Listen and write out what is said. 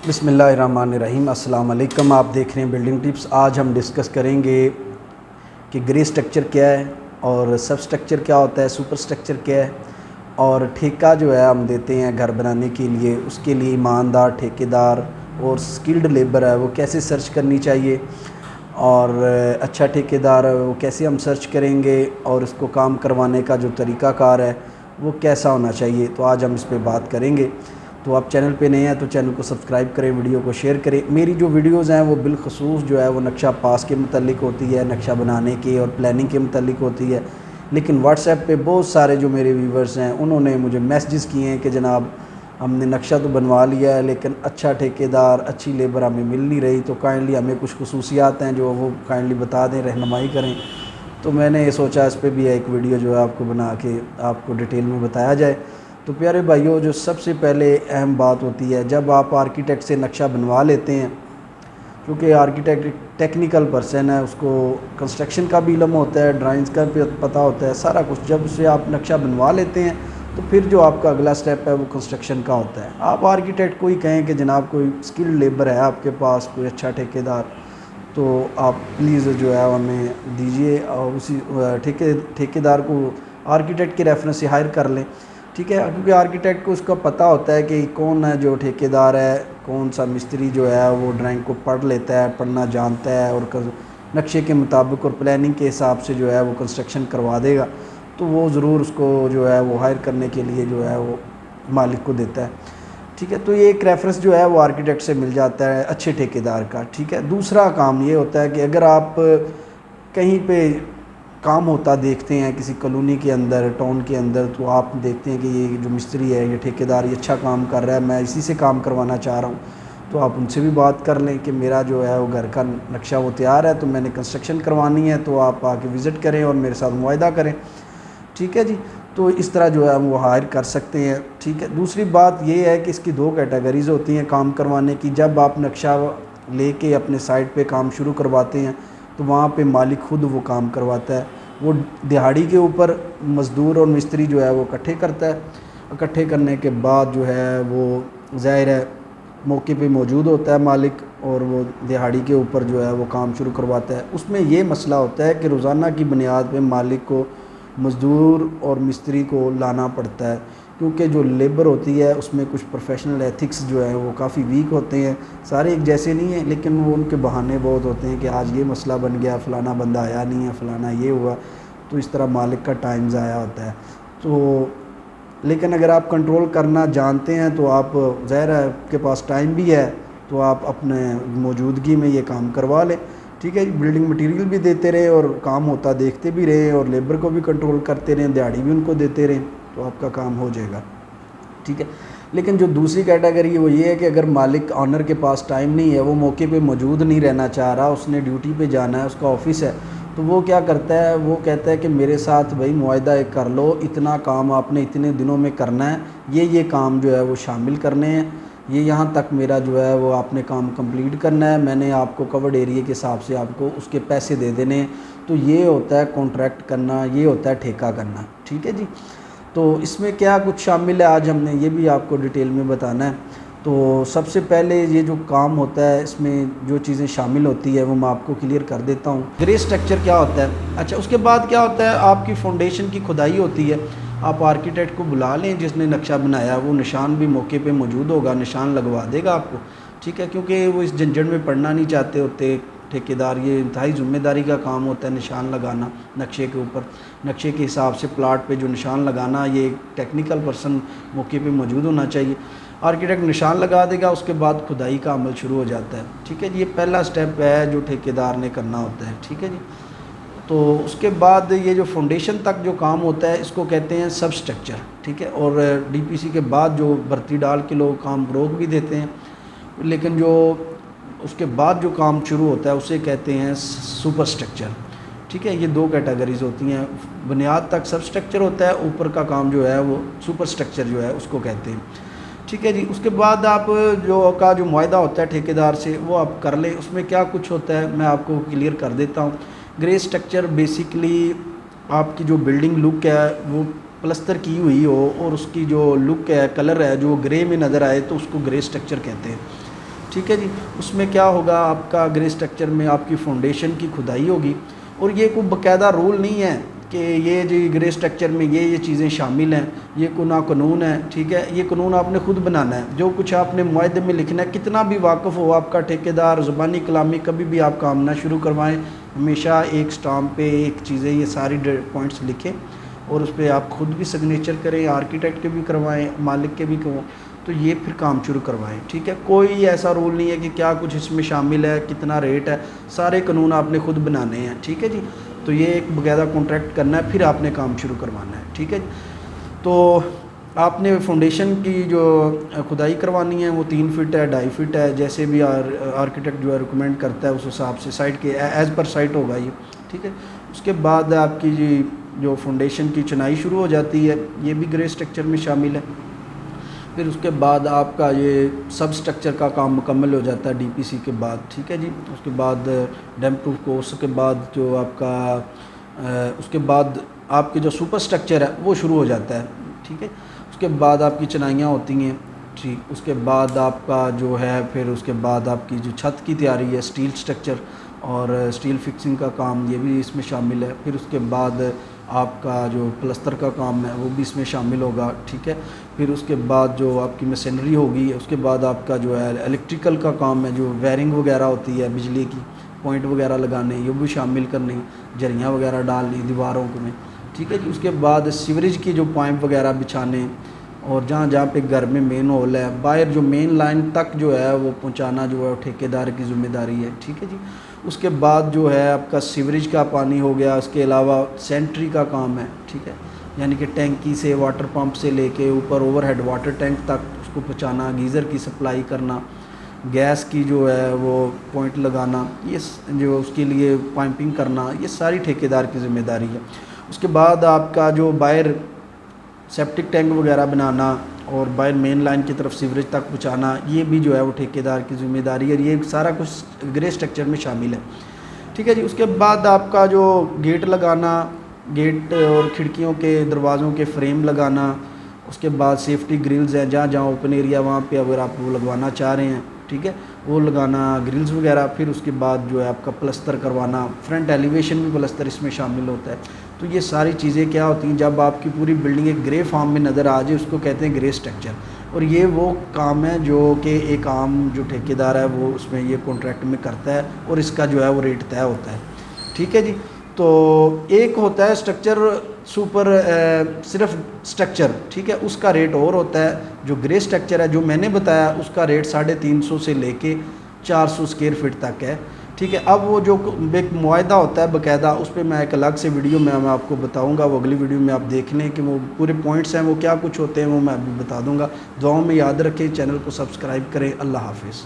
بسم اللہ الرحمن الرحیم۔ السلام علیکم، آپ دیکھ رہے ہیں بلڈنگ ٹپس۔ آج ہم ڈسکس کریں گے کہ گرے سٹرکچر کیا ہے اور سب سٹرکچر کیا ہوتا ہے، سپر سٹرکچر کیا ہے، اور ٹھیکہ جو ہے ہم دیتے ہیں گھر بنانے کے لیے، اس کے لیے ایماندار ٹھیکیدار اور سکلڈ لیبر ہے وہ کیسے سرچ کرنی چاہیے، اور اچھا ٹھیکیدار وہ کیسے ہم سرچ کریں گے، اور اس کو کام کروانے کا جو طریقہ کار ہے وہ کیسا ہونا چاہیے۔ تو آج ہم اس پہ بات کریں گے۔ تو آپ چینل پہ نئے ہیں تو چینل کو سبسکرائب کریں، ویڈیو کو شیئر کریں۔ میری جو ویڈیوز ہیں وہ بالخصوص جو ہے وہ نقشہ پاس کے متعلق ہوتی ہے، نقشہ بنانے کے اور پلاننگ کے متعلق ہوتی ہے، لیکن واٹس ایپ پہ بہت سارے جو میرے ویورز ہیں انہوں نے مجھے میسیجز کیے ہیں کہ جناب ہم نے نقشہ تو بنوا لیا ہے لیکن اچھا ٹھیکیدار، اچھی لیبر ہمیں مل نہیں رہی، تو کائنڈلی ہمیں کچھ خصوصیات ہیں جو وہ کائنڈلی بتا دیں، رہنمائی کریں۔ تو میں نے یہ سوچا اس پہ بھی ایک ویڈیو جو ہے آپ کو بنا کے آپ کو ڈیٹیل میں بتایا جائے۔ تو پیارے بھائیوں، جو سب سے پہلے اہم بات ہوتی ہے جب آپ آرکیٹیکٹ سے نقشہ بنوا لیتے ہیں، کیونکہ آرکیٹیکٹ ٹیکنیکل پرسن ہے، اس کو کنسٹرکشن کا بھی علم ہوتا ہے، ڈرائنگز کا بھی پتہ ہوتا ہے، سارا کچھ۔ جب اسے آپ نقشہ بنوا لیتے ہیں تو پھر جو آپ کا اگلا سٹیپ ہے وہ کنسٹرکشن کا ہوتا ہے۔ آپ آرکیٹیکٹ کو ہی کہیں کہ جناب کوئی اسکلڈ لیبر ہے آپ کے پاس، کوئی اچھا ٹھیکیدار، تو آپ پلیز جو ہے ہمیں دیجئے، اور اسی ٹھیکیدار کو آرکیٹیکٹ کے ریفرنس سے ہائر کر لیں، ٹھیک ہے، کیونکہ آرکیٹیکٹ کو اس کا پتہ ہوتا ہے کہ کون ہے جو ٹھیکیدار ہے، کون سا مستری جو ہے وہ ڈرائنگ کو پڑھ لیتا ہے، پڑھنا جانتا ہے، اور نقشے کے مطابق اور پلاننگ کے حساب سے جو ہے وہ کنسٹرکشن کروا دے گا، تو وہ ضرور اس کو جو ہے وہ ہائر کرنے کے لیے جو ہے وہ مالک کو دیتا ہے، ٹھیک ہے۔ تو یہ ایک ریفرنس جو ہے وہ آرکیٹیکٹ سے مل جاتا ہے اچھے ٹھیکیدار کا، ٹھیک ہے۔ دوسرا کام یہ ہوتا ہے کہ اگر آپ کہیں پہ کام ہوتا دیکھتے ہیں کسی کالونی کے اندر، ٹاؤن کے اندر، تو آپ دیکھتے ہیں کہ یہ جو مستری ہے، یہ ٹھیکیدار، یہ اچھا کام کر رہا ہے، میں اسی سے کام کروانا چاہ رہا ہوں، تو آپ ان سے بھی بات کر لیں کہ میرا جو ہے وہ گھر کا نقشہ وہ تیار ہے، تو میں نے کنسٹرکشن کروانی ہے، تو آپ آ کے وزٹ کریں اور میرے ساتھ معاہدہ کریں، ٹھیک ہے جی۔ تو اس طرح جو ہے ہم وہ ہائر کر سکتے ہیں، ٹھیک ہے۔ دوسری بات یہ ہے کہ اس کی دو کیٹیگریز ہوتی ہیں کام کروانے کی۔ جب آپ نقشہ لے کے اپنے سائٹ پہ کام شروع کرواتے ہیں تو وہاں پہ مالک خود وہ کام کرواتا ہے، وہ دہاڑی کے اوپر مزدور اور مستری جو ہے وہ اکٹھے کرتا ہے، اکٹھے کرنے کے بعد جو ہے وہ ظاہر ہے موقع پہ موجود ہوتا ہے مالک، اور وہ دہاڑی کے اوپر جو ہے وہ کام شروع کرواتا ہے۔ اس میں یہ مسئلہ ہوتا ہے کہ روزانہ کی بنیاد پہ مالک کو مزدور اور مستری کو لانا پڑتا ہے، کیونکہ جو لیبر ہوتی ہے اس میں کچھ پروفیشنل ایتھکس جو ہیں وہ کافی ویک ہوتے ہیں، سارے ایک جیسے نہیں ہیں، لیکن وہ ان کے بہانے بہت ہوتے ہیں کہ آج یہ مسئلہ بن گیا، فلانا بندہ آیا نہیں ہے، فلانا یہ ہوا، تو اس طرح مالک کا ٹائم ضائع ہوتا ہے۔ تو لیکن اگر آپ کنٹرول کرنا جانتے ہیں تو آپ ظاہر ہے آپ کے پاس ٹائم بھی ہے، تو آپ اپنے موجودگی میں یہ کام کروا لیں، ٹھیک ہے۔ بلڈنگ مٹیریل بھی دیتے رہیں اور کام ہوتا دیکھتے بھی رہیں، اور لیبر کو بھی کنٹرول کرتے رہیں، دیہڑی بھی ان کو دیتے رہیں، تو آپ کا کام ہو جائے گا، ٹھیک ہے۔ لیکن جو دوسری کیٹیگری ہے وہ یہ ہے کہ اگر مالک آنر کے پاس ٹائم نہیں ہے، وہ موقع پہ موجود نہیں رہنا چاہ رہا، اس نے ڈیوٹی پہ جانا ہے، اس کا آفس ہے، تو وہ کیا کرتا ہے، وہ کہتا ہے کہ میرے ساتھ بھائی معاہدہ ایک کر لو، اتنا کام آپ نے اتنے دنوں میں کرنا ہے، یہ کام جو ہے وہ شامل کرنے ہیں، یہ یہاں تک میرا جو ہے وہ آپ نے کام کمپلیٹ کرنا ہے، میں نے آپ کو کورڈ ایریے کے حساب سے آپ کو اس کے پیسے دے دینے ہیں۔ تو یہ ہوتا ہے کانٹریکٹ کرنا، یہ ہوتا ہے ٹھیکہ کرنا، ٹھیک ہے جی۔ تو اس میں کیا کچھ شامل ہے آج ہم نے یہ بھی آپ کو ڈیٹیل میں بتانا ہے۔ تو سب سے پہلے یہ جو کام ہوتا ہے اس میں جو چیزیں شامل ہوتی ہے وہ میں آپ کو کلیئر کر دیتا ہوں۔ گرے سٹرکچر کیا ہوتا ہے؟ اچھا، اس کے بعد کیا ہوتا ہے، آپ کی فاؤنڈیشن کی کھدائی ہوتی ہے، آپ آرکیٹیکٹ کو بلا لیں جس نے نقشہ بنایا، وہ نشان بھی موقع پہ موجود ہوگا، نشان لگوا دے گا آپ کو، ٹھیک ہے، کیونکہ وہ اس جھنجھٹ میں پڑنا نہیں چاہتے ہوتے ٹھیکیدار، یہ انتہائی ذمہ داری کا کام ہوتا ہے نشان لگانا نقشے کے اوپر، نقشے کے حساب سے پلاٹ پہ جو نشان لگانا، یہ ایک ٹیکنیکل پرسن موقع پہ موجود ہونا چاہیے۔ آرکیٹیکٹ نشان لگا دے گا، اس کے بعد کھدائی کا عمل شروع ہو جاتا ہے، ٹھیک ہے جی۔ یہ پہلا سٹیپ ہے جو ٹھیکیدار نے کرنا ہوتا ہے، ٹھیک ہے جی۔ تو اس کے بعد یہ جو فاؤنڈیشن تک جو کام ہوتا ہے اس کو کہتے ہیں سب سٹرکچر، ٹھیک ہے، اور ڈی پی سی کے بعد جو بھرتی ڈال کے لوگ کام روک بھی دیتے ہیں، لیکن جو اس کے بعد جو کام شروع ہوتا ہے اسے کہتے ہیں سپر سٹرکچر، ٹھیک ہے۔ یہ دو کیٹیگریز ہوتی ہیں، بنیاد تک سب سٹرکچر ہوتا ہے، اوپر کا کام جو ہے وہ سپر سٹرکچر جو ہے اس کو کہتے ہیں، ٹھیک ہے جی۔ اس کے بعد آپ جو معاہدہ ہوتا ہے ٹھیکیدار سے وہ آپ کر لیں، اس میں کیا کچھ ہوتا ہے میں آپ کو کلیئر کر دیتا ہوں۔ گرے سٹرکچر بیسیکلی آپ کی جو بلڈنگ لک ہے وہ پلستر کی ہوئی ہو اور اس کی جو لک ہے، کلر ہے جو گرے میں نظر آئے، تو اس کو گرے سٹرکچر کہتے ہیں، ٹھیک ہے جی. اس میں کیا ہوگا آپ کا گرے اسٹرکچر میں آپ کی فاؤنڈیشن کی کھدائی ہوگی، اور یہ کوئی باقاعدہ رول نہیں ہے کہ یہ جی گرے اسٹرکچر میں یہ چیزیں شامل ہیں، یہ کوئی نہ قانون ہے. ٹھیک ہے، یہ قانون آپ نے خود بنانا ہے. جو کچھ آپ نے معاہدے میں لکھنا ہے، کتنا بھی واقف ہو آپ کا ٹھیکیدار، زبانی کلامی کبھی بھی آپ کام نہ شروع کروائیں. ہمیشہ ایک سٹامپ پہ ایک چیزیں یہ ساری پوائنٹس لکھیں اور اس پہ آپ خود بھی سگنیچر کریں، آرکیٹیکٹ کے بھی کروائیں، مالک کے بھی کروں، تو یہ پھر کام شروع کروائیں. ٹھیک ہے، کوئی ایسا رول نہیں ہے کہ کیا کچھ اس میں شامل ہے، کتنا ریٹ ہے، سارے قانون آپ نے خود بنانے ہیں. ٹھیک ہے جی. تو یہ ایک باقاعدہ کانٹریکٹ کرنا ہے، پھر آپ نے کام شروع کروانا ہے. ٹھیک ہے. تو آپ نے فاؤنڈیشن کی جو کھدائی کروانی ہے وہ 3 فٹ ہے، 2.5 فٹ ہے، جیسے بھی آرکیٹیکٹ جو ہے ریکمینڈ کرتا ہے اس حساب سے سائٹ کے ایز پر سائٹ ہوگا یہ. ٹھیک ہے. اس کے بعد آپ کی جی جو فاؤنڈیشن کی چنائی شروع ہو جاتی ہے، یہ بھی گرے اسٹرکچر میں شامل ہے. پھر اس کے بعد آپ کا یہ سب اسٹرکچر کا کام مکمل ہو جاتا ہے ڈی پی سی کے بعد. ٹھیک ہے جی. اس کے بعد ڈیمپ پروف کورس کے بعد جو آپ کا اس کے بعد آپ کے جو سپر اسٹرکچر ہے وہ شروع ہو جاتا ہے. ٹھیک ہے. اس کے بعد آپ کی چنائیاں ہوتی ہیں. ٹھیک. اس کے بعد آپ کا جو ہے پھر اس کے بعد آپ کی جو چھت کی تیاری ہے، سٹیل اسٹرکچر اور سٹیل فکسنگ کا کام، یہ بھی اس میں شامل ہے. پھر اس کے بعد آپ کا جو پلستر کا کام ہے وہ بھی اس میں شامل ہوگا. ٹھیک ہے. پھر اس کے بعد جو آپ کی مسنری ہوگی، اس کے بعد آپ کا جو ہے الیکٹریکل کا کام ہے، جو وائرنگ وغیرہ ہوتی ہے بجلی کی، پوائنٹ وغیرہ لگانے، یہ بھی شامل کرنی، جریاں وغیرہ ڈالنی دیواروں میں. ٹھیک ہے جی. اس کے بعد سیوریج کی جو پائپ وغیرہ بچھانے، اور جہاں پہ گھر میں مین ہول ہے، باہر جو مین لائن تک جو ہے وہ پہنچانا جو ہے ٹھیکیدار کی ذمہ داری ہے. ٹھیک ہے جی. اس کے بعد جو ہے آپ کا سیوریج کا پانی ہو گیا. اس کے علاوہ سینٹری کا کام ہے. ٹھیک ہے. یعنی کہ ٹینکی سے، واٹر پمپ سے لے کے اوپر اوور ہیڈ واٹر ٹینک تک اس کو پہنچانا، گیزر کی سپلائی کرنا، گیس کی جو ہے وہ پوائنٹ لگانا، یہ جو اس کے لیے پائپنگ کرنا، یہ ساری ٹھیکیدار کی ذمہ داری ہے. اس کے بعد آپ کا جو باہر سیپٹک ٹینک وغیرہ بنانا اور باہر مین لائن کی طرف سیوریج تک پہنچانا، یہ بھی جو ہے وہ ٹھیکیدار کی ذمہ داری ہے. اور یہ سارا کچھ گرے اسٹرکچر میں شامل ہے. ٹھیک ہے جی. اس کے بعد آپ کا جو گیٹ لگانا، گیٹ اور کھڑکیوں کے دروازوں کے فریم لگانا، اس کے بعد سیفٹی گرلز ہیں، جہاں جہاں اوپن ایریا وہاں پہ اگر آپ وہ لگوانا چاہ رہے ہیں، ٹھیک ہے، وہ لگانا، گرلز وغیرہ. پھر اس کے بعد جو ہے آپ کا پلستر کروانا، فرنٹ ایلیویشن بھی پلستر اس میں شامل ہوتا ہے. تو یہ ساری چیزیں کیا ہوتی ہیں، جب آپ کی پوری بلڈنگ ایک گرے فارم میں نظر آ جائے، اس کو کہتے ہیں گرے اسٹرکچر. اور یہ وہ کام ہے جو کہ ایک عام جو ٹھیکیدار ہے وہ اس میں یہ کانٹریکٹ میں کرتا ہے، اور اس کا جو ہے وہ ریٹ طے ہوتا ہے. ٹھیک ہے جی. تو ایک ہوتا ہے اسٹرکچر سپر صرف اسٹرکچر، ٹھیک ہے، اس کا ریٹ اور ہوتا ہے. جو گرے اسٹرکچر ہے جو میں نے بتایا، اس کا ریٹ 350 سے لے کے 400 اسکوائر فٹ تک ہے. ٹھیک ہے. اب وہ جو ایک معاہدہ ہوتا ہے باقاعدہ، اس پہ میں ایک الگ سے ویڈیو میں آپ کو بتاؤں گا. وہ اگلی ویڈیو میں آپ دیکھ لیں کہ وہ پورے پوائنٹس ہیں وہ کیا کچھ ہوتے ہیں، وہ میں ابھی بتا دوں گا. دعاؤں میں یاد رکھیں، چینل کو سبسکرائب کریں. اللہ حافظ.